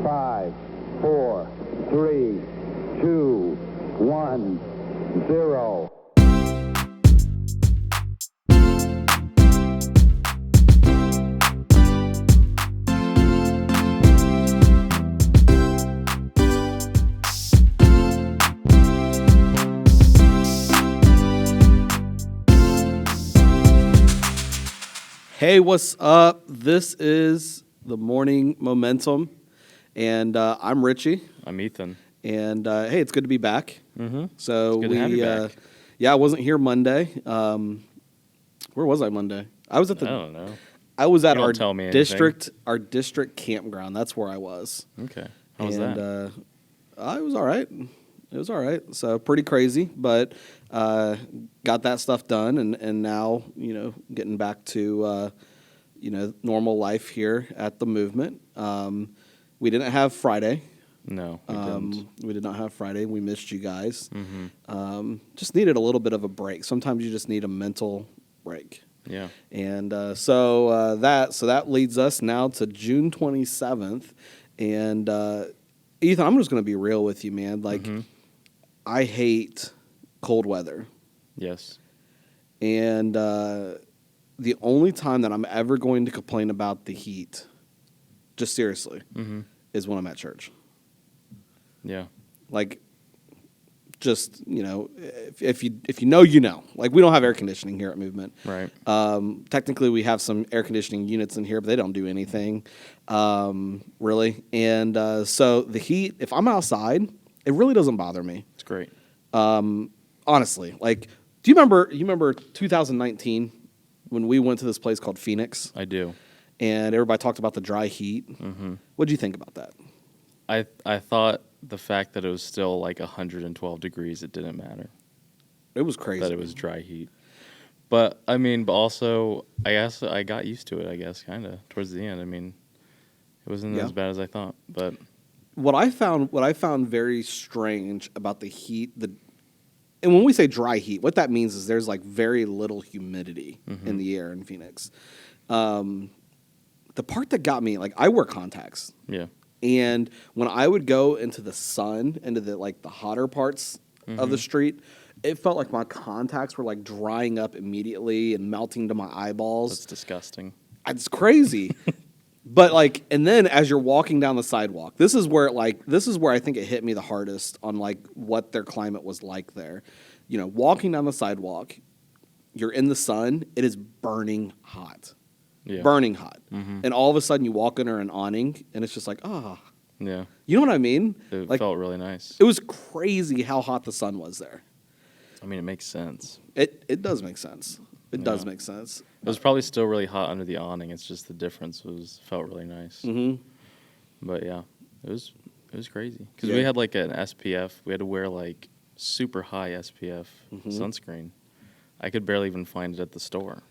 5, 4, 3, 2, 1, 0. Hey, what's up? This is the Morning Momentum, and I'm Richie. I'm Ethan. And hey, it's good to be back. Mm-hmm. So it's good to have you back. I wasn't here Monday. Where was I Monday? I was at I don't know. I was at You our don't tell me district campground. That's where I was. Okay. How was that? It was all right. It was all right. So pretty crazy, but got that stuff done, and now getting back to normal life here at the movement. We didn't have Friday. No, we didn't. We did not have Friday. We missed you guys. Mm-hmm. Just needed a little bit of a break. Sometimes you just need a mental break. Yeah. And so that leads us now to June 27th. And Ethan, I'm just going to be real with you, man. Like, I hate cold weather. Yes. And the only time that I'm ever going to complain about the heat, just seriously, is when I'm at church. Yeah. Like, just, if you know, you know. Like, we don't have air conditioning here at Movement. Right. Technically, we have some air conditioning units in here, but they don't do anything, really. And so the heat, if I'm outside, it really doesn't bother me. It's great. Honestly, like, do you remember 2019 when we went to this place called Phoenix? I do. And everybody talked about the dry heat. What did you think about that? I thought the fact that it was still like 112 degrees, it didn't matter. It was crazy. That it was dry heat. But, but also, I guess I got used to it, kind of, towards the end. I mean, it wasn't as bad as I thought, but... What I found very strange about the heat, and when we say dry heat, what that means is there's like very little humidity in the air in Phoenix. The part that got me, like, I wear contacts. Yeah. And when I would go into the sun, into the hotter parts of the street, it felt like my contacts were like drying up immediately and melting to my eyeballs. That's disgusting. It's crazy. But and then as you're walking down the sidewalk, this is where I think it hit me the hardest on like what their climate was like there. Walking down the sidewalk, you're in the sun, it is burning hot. Yeah. Burning hot. And all of a sudden you walk under an awning and it's just like, Yeah. You know what I mean? It felt really nice. It was crazy how hot the sun was there. I mean, it makes sense. It does make sense. It does make sense. It was probably still really hot under the awning. It's just the difference felt really nice. But yeah, it was crazy because we had like an SPF. We had to wear like super high SPF sunscreen. I could barely even find it at the store.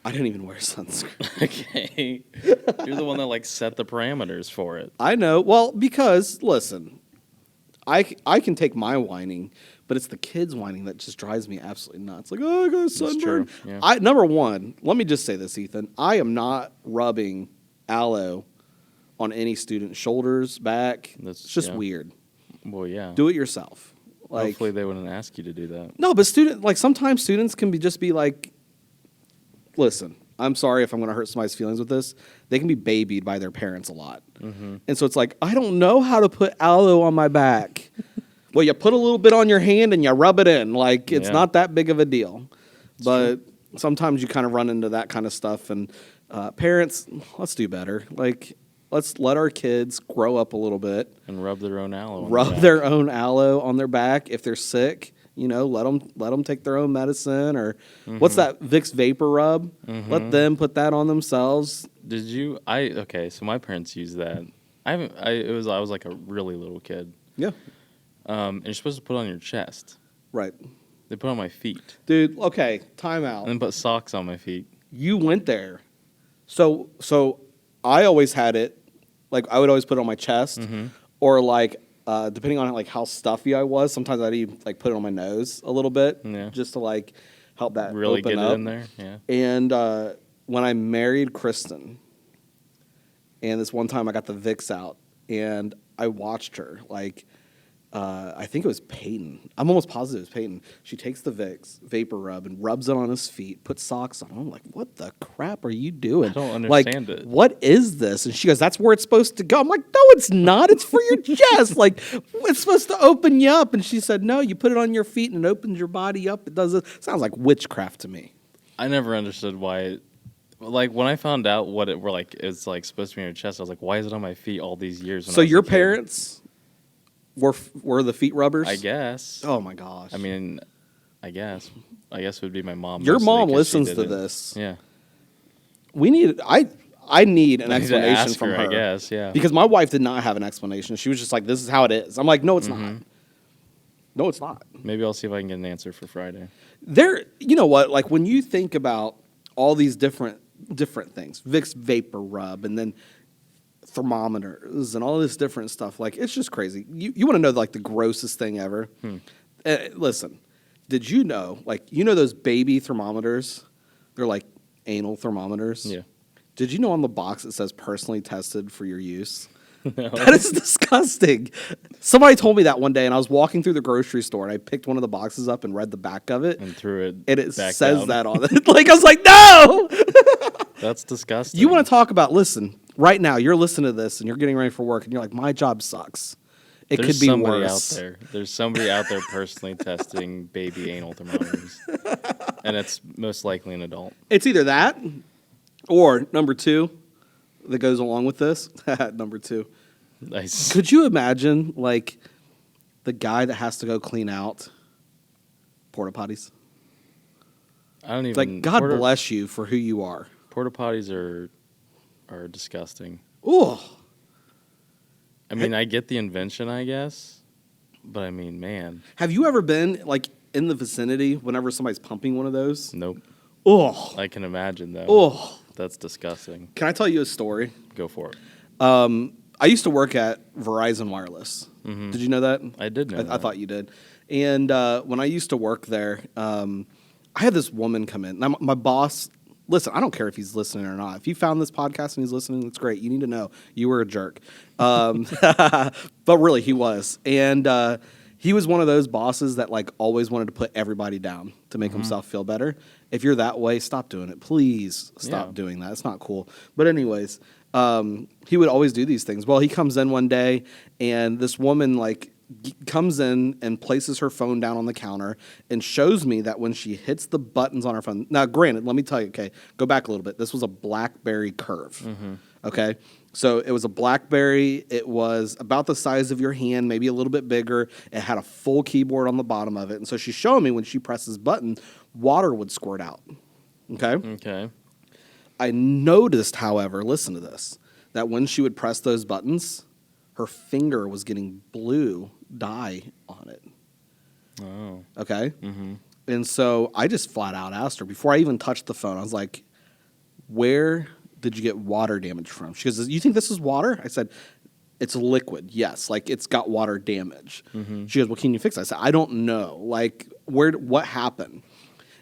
I didn't even wear sunscreen. Okay, you're the one that like set the parameters for it. I know. Well, because listen, I can take my whining. But it's the kids whining that just drives me absolutely nuts. Like, oh, I got a sunburn. Yeah. Number one, let me just say this, Ethan. I am not rubbing aloe on any student's shoulders, back. It's just weird. Well, yeah. Do it yourself. Hopefully they wouldn't ask you to do that. No, but sometimes students can just be like, listen, I'm sorry if I'm going to hurt somebody's feelings with this. They can be babied by their parents a lot. And so it's like, I don't know how to put aloe on my back. Well, you put a little bit on your hand and you rub it in. Like, it's not that big of a deal. But sometimes you kind of run into that kind of stuff. And parents, let's do better. Like, let's let our kids grow up a little bit. And rub their own aloe on Rub their own aloe on their back. If they're sick, let them take their own medicine. Or what's that Vicks Vapor Rub? Let them put that on themselves. Did you? Okay, so my parents use that. I was like a really little kid. Yeah. And you're supposed to put it on your chest. Right. They put it on my feet. Dude, okay, time out. And then put socks on my feet. You went there. So I always had it, like, I would always put it on my chest. Or, like, depending on, like, how stuffy I was, sometimes I'd even, like, put it on my nose a little bit. Yeah. Just to, like, help that really open get up. It in there, yeah. And when I married Kristen, and this one time I got the Vicks out, and I watched her. Like, I think it was Peyton. I'm almost positive it was Peyton. She takes the Vicks vapor rub and rubs it on his feet, puts socks on. I'm like, what the crap are you doing? I don't understand it. What is this? And she goes, that's where it's supposed to go. I'm like, no, it's not. It's for your chest. Like, it's supposed to open you up. And she said, no, you put it on your feet and it opens your body up. It does it. Sounds like witchcraft to me. I never understood why. Like, when I found out what it were like, it's like supposed to be on your chest, I was like, why is it on my feet all these years? So your parents were the feet rubbers? I guess. Oh my gosh. I mean, I guess it would be my mom. Your mostly, mom 'cause she listens did to it. this. Yeah. I need an I need to explanation ask from her. I guess, yeah. Because my wife did not have an explanation. She was just like, this is how it is. I'm like, no, it's Mm-hmm. not. No, it's not. Maybe I'll see if I can get an answer for Friday. You know what? Like, when you think about all these different things, Vicks vapor rub, and then thermometers and all this different stuff, like, it's just crazy. You want to know, like, the grossest thing ever? Listen, did you know, like, those baby thermometers? They're like anal thermometers. Yeah. Did you know on the box it says personally tested for your use? No. That is disgusting. Somebody told me that one day, and I was walking through the grocery store, and I picked one of the boxes up and read the back of it. And threw it And it back says down. that on it. Like, I was like, no! That's disgusting. You want to talk about, listen, right now, you're listening to this, and you're getting ready for work, and you're like, my job sucks. It There's could be somebody worse. out there. There's somebody out there personally testing baby anal thermometers. And it's most likely an adult. It's either that, or number two, that goes along with this. Number two. Nice. Could you imagine, like, the guy that has to go clean out porta potties? I don't even. It's like, God bless you for who you are. Porta potties are disgusting. Ooh. I mean, I get the invention, I guess, but I mean, man. Have you ever been, like, in the vicinity whenever somebody's pumping one of those? Nope. Oh. I can imagine though. Oh. That's disgusting. Can I tell you a story? Go for it. I used to work at Verizon Wireless. Mm-hmm. Did you know that? I did know I that. thought you did. And when I used to work there, I had this woman come in. Now, my boss, listen, I don't care if he's listening or not. If you found this podcast and he's listening, that's great. You need to know you were a jerk. But really, he was. And he was one of those bosses that, like, always wanted to put everybody down to make himself feel better. If you're that way, stop doing it. Please stop doing that. It's not cool. But anyways, he would always do these things. Well, he comes in one day, and this woman, like, comes in and places her phone down on the counter and shows me that when she hits the buttons on her phone. Now, granted, let me tell you, okay, go back a little bit. This was a BlackBerry Curve, okay? So it was a BlackBerry. It was about the size of your hand, maybe a little bit bigger. It had a full keyboard on the bottom of it. And so she's showing me when she presses button, water would squirt out, okay? Okay. I noticed, however, listen to this, that when she would press those buttons, her finger was getting blue dye on it. Oh. Okay? Mm-hmm. And so I just flat out asked her, before I even touched the phone, I was like, where did you get water damage from? She goes, you think this is water? I said, it's liquid, yes. Like, it's got water damage. Mm-hmm. She goes, well, can you fix it? I said, I don't know. Like, what happened?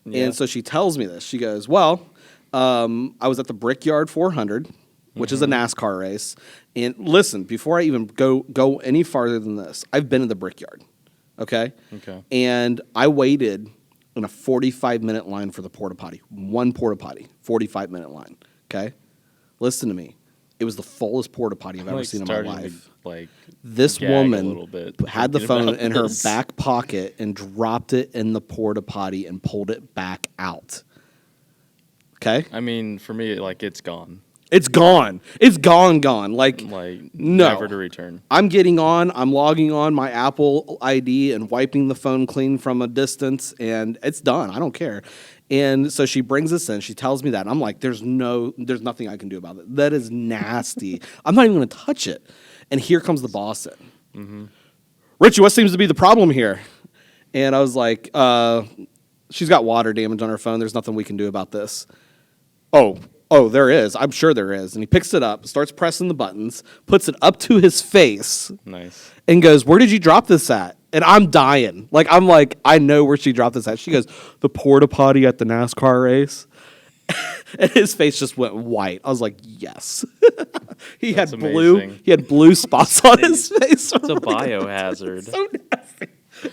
Yeah. And so she tells me this. She goes, well, I was at the Brickyard 400, which is a NASCAR race. And listen, before I even go any farther than this, I've been in the Brickyard, okay? Okay. And I waited in a 45-minute line for the porta potty. One porta potty, 45-minute line, okay? Listen to me. It was the fullest porta potty I've ever seen in my life. This gag a woman little bit had the thinking phone about in her this. back pocket and dropped it in the porta potty and pulled it back out. Okay? I mean, for me, like, it's gone. It's gone. It's gone. Like, Like, no. never to return. I'm getting on. I'm logging on my Apple ID and wiping the phone clean from a distance, and it's done. I don't care. And so she brings this in. She tells me that. And I'm like, there's nothing I can do about it. That is nasty. I'm not even going to touch it. And here comes the boss in. Mm-hmm. Richie, what seems to be the problem here? And I was like, she's got water damage on her phone. There's nothing we can do about this. Oh, there is. I'm sure there is. And he picks it up, starts pressing the buttons, puts it up to his face, Nice. and goes, where did you drop this at? And I'm dying. I'm like, I know where she dropped this at. She goes, the porta potty at the NASCAR race. And his face just went white. I was like, yes. He That's had blue. amazing. He had blue spots on his face. It's a biohazard. So nasty.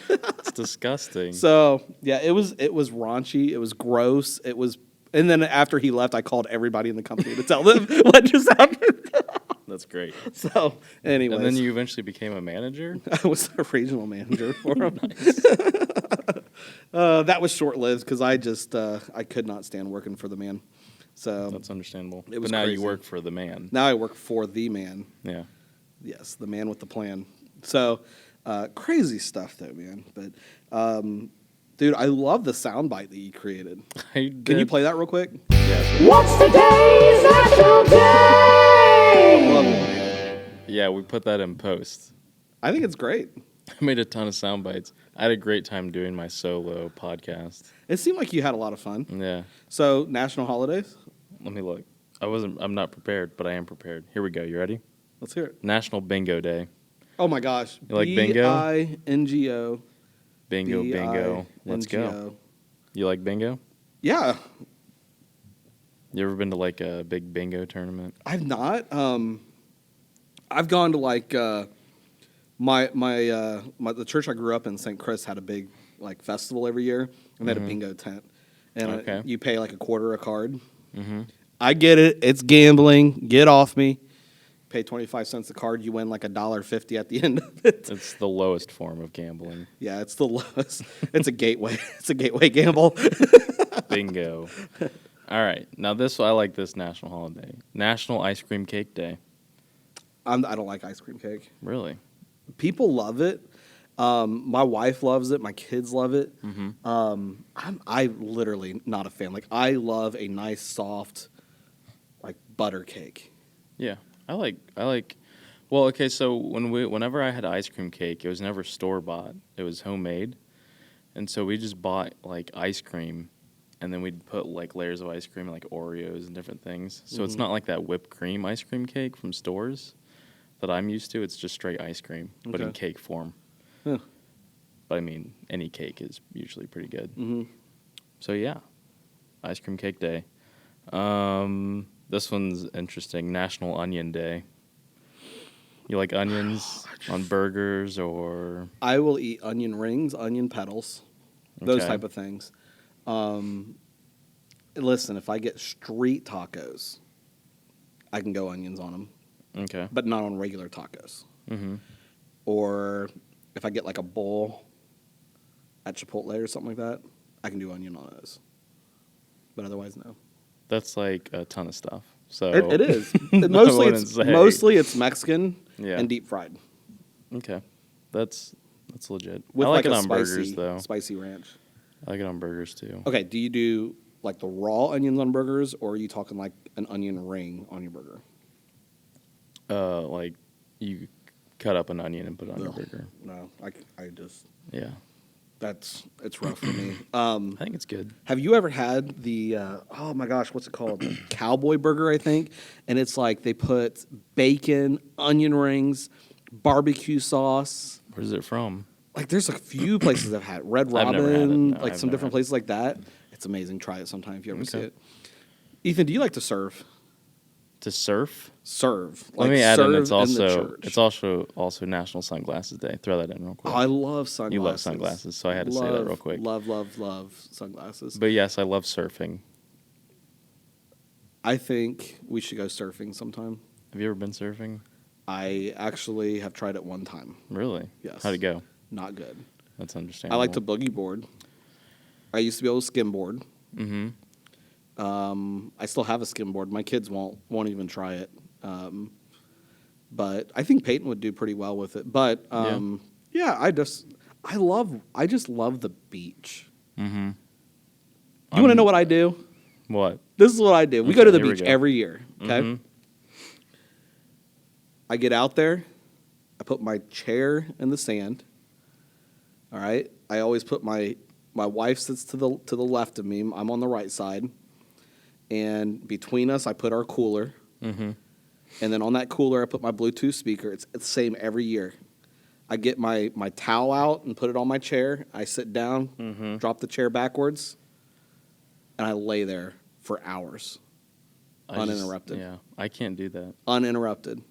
It's disgusting. So yeah, it was raunchy. It was gross. It was, and then after he left, I called everybody in the company to tell them what just happened. That's great. So, anyways, And then you eventually became a manager? I was a regional manager for him. That was short lived because I just I could not stand working for the man. So That's understandable. It was but now crazy. you work for the man. now I work for the man. Yeah. Yes, the man with the plan. So crazy stuff though, man. But dude, I love the soundbite that you created. Can you play that real quick? Yeah. What's today's national day? Love it, man. Yeah, we put that in post. I think it's great. I made a ton of sound bites. I had a great time doing my solo podcast. It seemed like you had a lot of fun. Yeah. So national holidays. Let me look. I'm not prepared, but I am prepared. Here we go. You ready? Let's hear it. National Bingo Day. Oh my gosh. You like bingo? bingo. Bingo, bingo. Let's go. B-I-N-G-O. You like bingo? Yeah, You ever been to like a big bingo tournament? I've not. I've gone to like the church I grew up in, St. Chris, had a big like festival every year, and they had a bingo tent, and Okay. you pay like $0.25 a card. Mm-hmm. I get it. It's gambling. Get off me. Pay 25 cents a card. You win like $1.50 at the end of it. It's the lowest form of gambling. Yeah, it's the lowest. It's a gateway. It's a gateway gamble. Bingo. All right. Now I like this national holiday. National Ice Cream Cake Day. I don't like ice cream cake. Really? People love it. My wife loves it. My kids love it. Mm-hmm. I literally not a fan. Like I love a nice soft, like butter cake. Yeah. I like. Well, okay. So whenever I had ice cream cake, it was never store bought. It was homemade, and so we just bought like ice cream, and then we'd put like layers of ice cream, like Oreos and different things. So it's not like that whipped cream ice cream cake from stores that I'm used to. It's just straight ice cream, but in Okay. cake form. Huh. But I mean, any cake is usually pretty good. Mm-hmm. So yeah, Ice Cream Cake Day. This one's interesting. National Onion Day. You like onions on burgers or? I will eat onion rings, onion petals, those Okay. type of things. Listen, if I get street tacos, I can go onions on them, Okay. but not on regular tacos. Mm-hmm. Or if I get like a bowl at Chipotle or something like that, I can do onion on those. But otherwise, no. That's like a ton of stuff. So It is. I wouldn't say. Mostly it's Mexican Yeah. and deep fried Okay. That's legit. with I like like it a on burgers though. spicy ranch. I like it on burgers too. Okay, do you do like the raw onions on burgers, or are you talking like an onion ring on your burger? Like you cut up an onion and put it on your Ugh. burger. No, I just Yeah. it's rough for me. I think it's good. Have you ever had the oh my gosh, what's it called? Cowboy burger, I think. And it's like they put bacon, onion rings, barbecue sauce. Where's it from? Like there's a few places I've had Red I've never had it. Robin, No, like I've some never different had it. places like that. It's amazing. Try it sometime if you ever see Okay. it. Ethan, do you like to serve? To surf? Serve. Let Like me add in. serve It's the also church. National Sunglasses Day. Throw that in real Oh, quick. I love sunglasses. You love sunglasses, so I had to say that real quick. Love sunglasses. But yes, I love surfing. I think we should go surfing sometime. Have you ever been surfing? I actually have tried it one time. Really? Yes. How'd it go? Not good. That's I understandable. like to boogie board. I used to be able to skimboard. Mm-hmm. I still have a skimboard. My kids won't even try it. But I think Peyton would do pretty well with it. But yeah, I just love the beach. Mm-hmm. You want to know what I do? What? This is what I do. We Okay, go to the here we beach go. every year. Okay. Mhm. I get out there. I put my chair in the sand. All right. I always put my wife sits to the left of me. I'm on the right side. And between us, I put our cooler. Mm-hmm. And then on that cooler, I put my Bluetooth speaker. It's the same every year. I get my towel out and put it on my chair. I sit down, Mhm. drop the chair backwards, and I lay there for hours, I just- uninterrupted. yeah, I can't do that. Uninterrupted.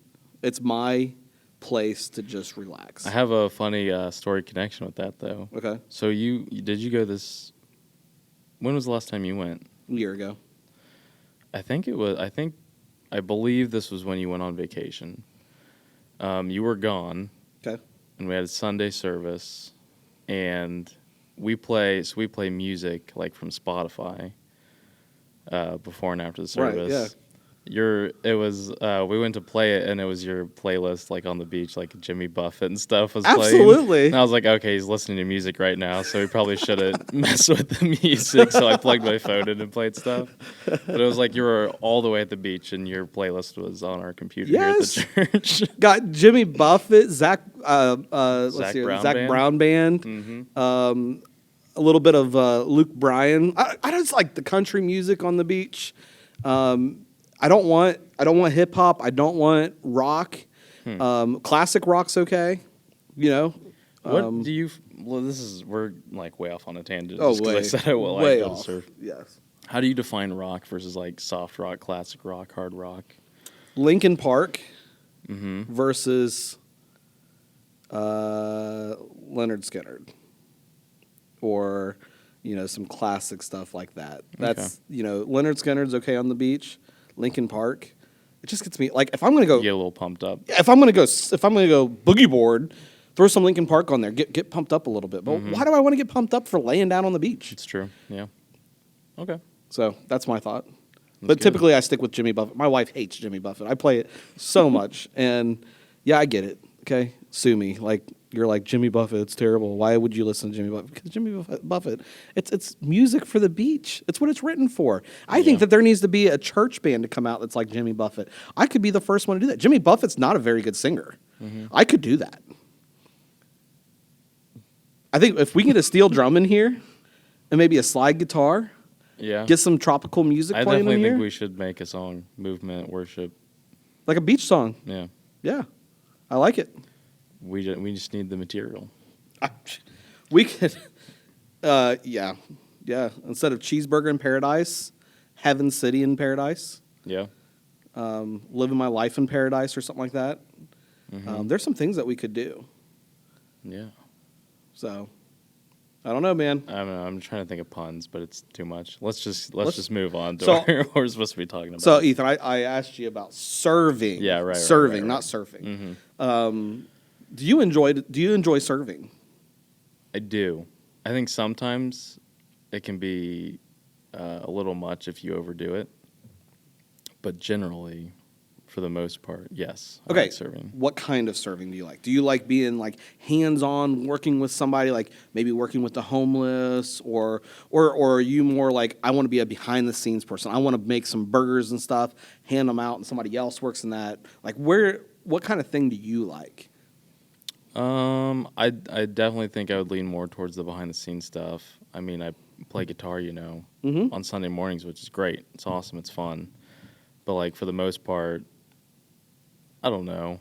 It's my place to just relax. I have a funny story connection with that though. Okay. So did you go this? When was the last time you went? A year ago. I believe this was when you went on vacation. You were gone. Okay. And we had a Sunday service, and we play music like from Spotify before and after the service. Right, yeah. We went to play it, and it was your playlist like on the beach, like Jimmy Buffett and stuff was Absolutely. playing. And I was like, okay, he's listening to music right now, so he probably shouldn't mess with the music. So I plugged my phone in and played stuff. But it was like you were all the way at the beach, and your playlist was on our computer here at the church. Got Jimmy Buffett, Zach Brown Band. Mm-hmm. A little bit of Luke Bryan. I just like the country music on the beach. I don't want hip hop. I don't want rock. Classic rock's okay. You know. What do you? Well, we're like way off on a tangent. Oh, just 'cause way, I said I will way like off. surf. Yes. How do you define rock versus like soft rock, classic rock, hard rock? Linkin Park Mm-hmm. versus Leonard Skinner, or some classic stuff like that. That's Leonard Skinner's okay on the beach. Linkin Park, it just gets me like if I'm gonna go You get a little pumped up. if I'm gonna go boogie board, throw some Linkin Park on there, get pumped up a little bit. But why do I want to get pumped up for laying down on the beach? It's true. Yeah. Okay. So that's my thought. But typically I stick with Jimmy Buffett. My wife hates Jimmy Buffett. I play it so much, and yeah, I get it. Okay, sue me. Like you're like Jimmy Buffett. It's terrible. Why would you listen to Jimmy Buffett? Because Jimmy Buffett. It's music for the beach. It's what it's written for. I think that there needs to be a church band to come out that's like Jimmy Buffett. I could be the first one to do that. Jimmy Buffett's not a very good singer. I could do that. I think if we can get a steel drum in here and maybe a slide guitar, Yeah. get some tropical music I playing in definitely here, think we should make a song, movement, worship. like a beach song. Yeah. Yeah, I like it. We just need the material. We could, yeah. Instead of Cheeseburger in Paradise, Heaven City in Paradise, Yeah. Living My Life in Paradise or something like that. There's some things that we could do. Yeah. So, I don't know, man. I don't know. I'm trying to think of puns, but it's too much. Let's just move on to So- what we're supposed to be talking about. So, Ethan, I asked you about serving. Yeah, right, Serving, right. not surfing. Do you enjoy serving? I do. I think sometimes it can be a little much if you overdo it, but generally, for the most part, yes. I Okay. like serving. What kind of serving do you like? Do you like being like hands-on, working with somebody, like maybe working with the homeless, or are you more like I want to be a behind-the-scenes person? I want to make some burgers and stuff, hand them out, and somebody else works in that. Like what kind of thing do you like? I definitely think I would lean more towards the behind the scenes stuff. I mean, I play guitar, on Sunday mornings, which is great. It's awesome. It's fun. But like for the most part, I don't know.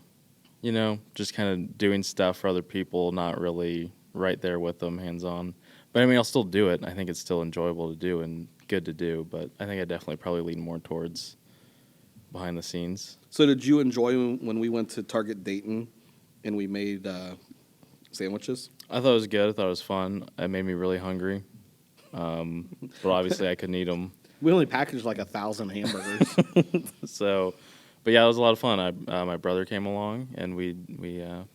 Just kind of doing stuff for other people, not really right there with them, hands on. But I mean, I'll still do it. I think it's still enjoyable to do and good to do. But I think I definitely probably lean more towards behind the scenes. So did you enjoy when we went to Target Dayton and we made sandwiches? I thought it was good. I thought it was fun. It made me really hungry. But obviously I couldn't eat them. We only packaged like 1,000 hamburgers. So, but yeah, it was a lot of fun. My brother came along, and we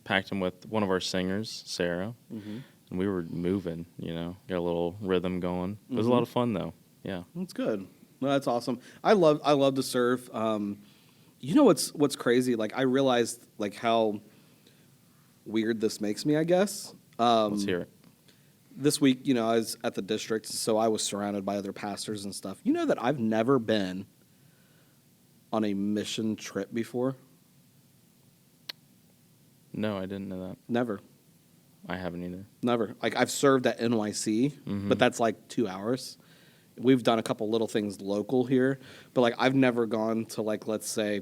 packed him with one of our singers, Sarah, and we were moving. Got a little rhythm going. It was a lot of fun, though. Yeah, That's good. No, that's awesome. I love to serve. What's crazy? Like I realized like how weird this makes me. I guess. let's hear it. This week, I was at the district, so I was surrounded by other pastors and stuff. You know that I've never been on a mission trip before? No, I didn't know that. Never. I haven't either. Never. Like, I've served at NYC, but that's like 2 hours. We've done a couple little things local here, but like, I've never gone to, like, let's say,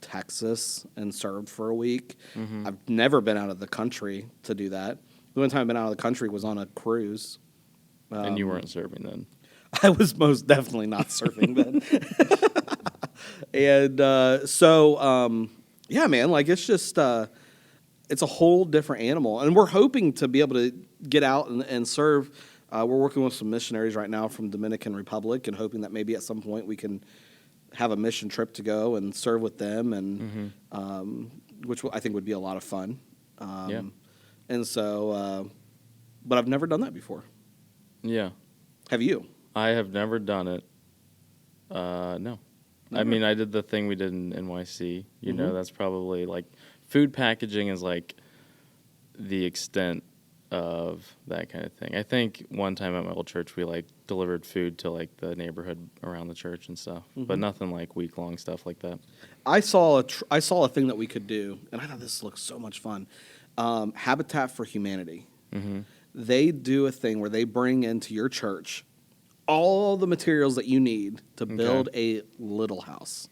Texas and served for a week. I've never been out of the country to do that. The only time I've been out of the country was on a cruise. And you weren't serving then. I was most definitely not surfing then. And yeah, man, like it's just it's a whole different animal, and we're hoping to be able to get out and serve. We're working with some missionaries right now from Dominican Republic, and hoping that maybe at some point we can have a mission trip to go and serve with them, and which I think would be a lot of fun. And so, but I've never done that before. Yeah. Have you? I have never done it. No. Never. I mean, I did the thing we did in NYC. You know, that's probably like food packaging is like the extent of that kind of thing. I think one time at my old church, we like delivered food to like the neighborhood around the church and stuff, but nothing like week-long stuff like that. I saw a thing that we could do, and I thought this looks so much fun. Habitat for Humanity. They do a thing where they bring into your church all the materials that you need to build a little house.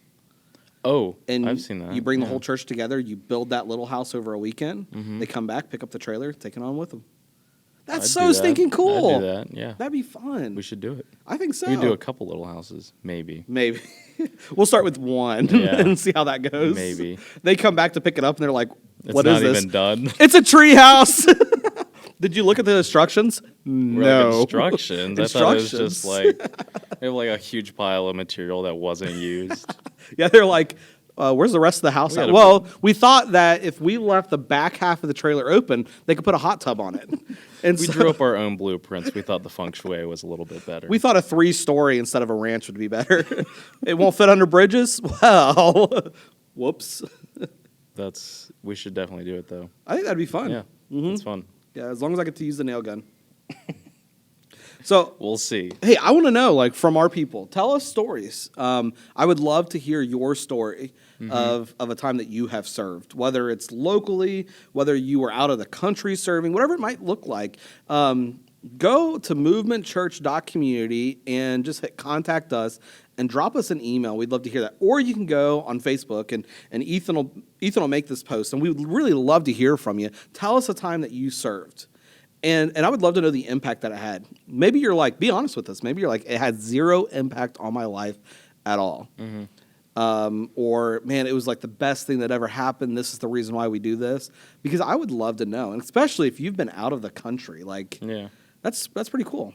Oh, and I've seen that. You bring the whole church together. You build that little house over a weekend. They come back, pick up the trailer, take it on with them. That's so stinking cool. I'd do that, yeah. That'd be fun. We should do it. I think so. We could do a couple little houses, maybe. We'll start with one and see how that goes. Maybe. They come back to pick it up, and they're like, "What is this? It's not even done. It's a tree house." Did you look at the instructions? No. Like instructions? I thought it was just like, they have like a huge pile of material that wasn't used. Yeah, they're like, where's the rest of the house at? Well, we thought that if we left the back half of the trailer open, they could put a hot tub on it. And we drew up our own blueprints. We thought the feng shui was a little bit better. We thought a 3-story instead of a ranch would be better. It won't fit under bridges? Well, whoops. We should definitely do it, though. I think that'd be fun. Yeah, it's fun. Yeah, as long as I get to use the nail gun. So we'll see. Hey, I want to know, like, from our people, tell us stories. I would love to hear your story of a time that you have served, whether it's locally, whether you were out of the country serving, whatever it might look like. Go to movementchurch.community and just hit contact us and drop us an email. We'd love to hear that. Or you can go on Facebook, and Ethan will make this post, and we would really love to hear from you. Tell us a time that you served. And I would love to know the impact that it had. Maybe you're like, be honest with us. Maybe you're like, it had zero impact on my life at all. Or, man, it was like the best thing that ever happened. This is the reason why we do this. Because I would love to know, and especially if you've been out of the country. Like, that's pretty cool.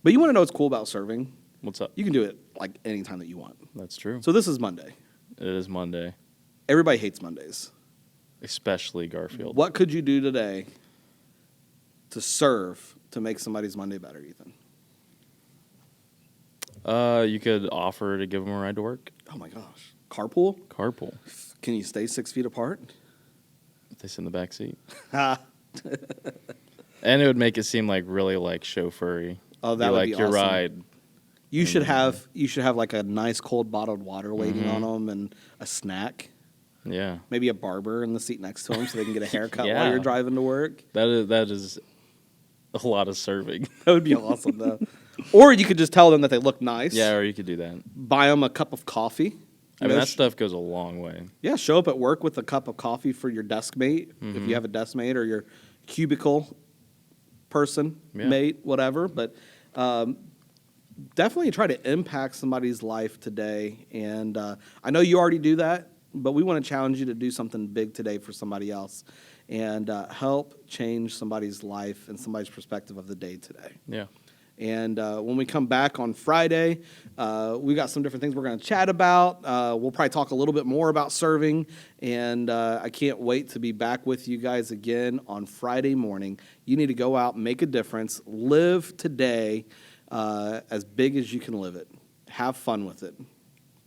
But you want to know what's cool about serving? What's up? You can do it like any time that you want. That's true. So this is Monday. It is Monday. Everybody hates Mondays. Especially Garfield. What could you do today to serve to make somebody's Monday better, Ethan? You could offer to give them a ride to work. Oh, my gosh. Carpool? Carpool. Can you stay 6 feet apart? If they sit in the back seat. And it would make it seem like really like chauffeur-y. Oh, that would be awesome. Your ride. You should have like a nice cold bottled water waiting on them and a snack. Yeah. Maybe a barber in the seat next to them so they can get a haircut while you're driving to work. That is a lot of serving. That would be awesome, though. Or you could just tell them that they look nice. Yeah, or you could do that. Buy them a cup of coffee. I mean, that stuff goes a long way. Yeah, show up at work with a cup of coffee for your desk mate, if you have a desk mate, or your cubicle person, mate, whatever. But definitely try to impact somebody's life today. And I know you already do that, but we want to challenge you to do something big today for somebody else and help change somebody's life and somebody's perspective of the day today. Yeah. And when we come back on Friday, we got some different things we're going to chat about. We'll probably talk a little bit more about serving. And I can't wait to be back with you guys again on Friday morning. You need to go out and make a difference. Live today as big as you can live it. Have fun with it.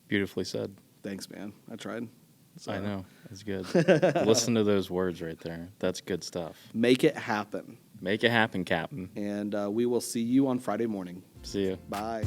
Beautifully said. Thanks, man. I tried. So. I know. That's good. Listen to those words right there. That's good stuff. Make it happen. Make it happen, Captain. And we will see you on Friday morning. See you. Bye.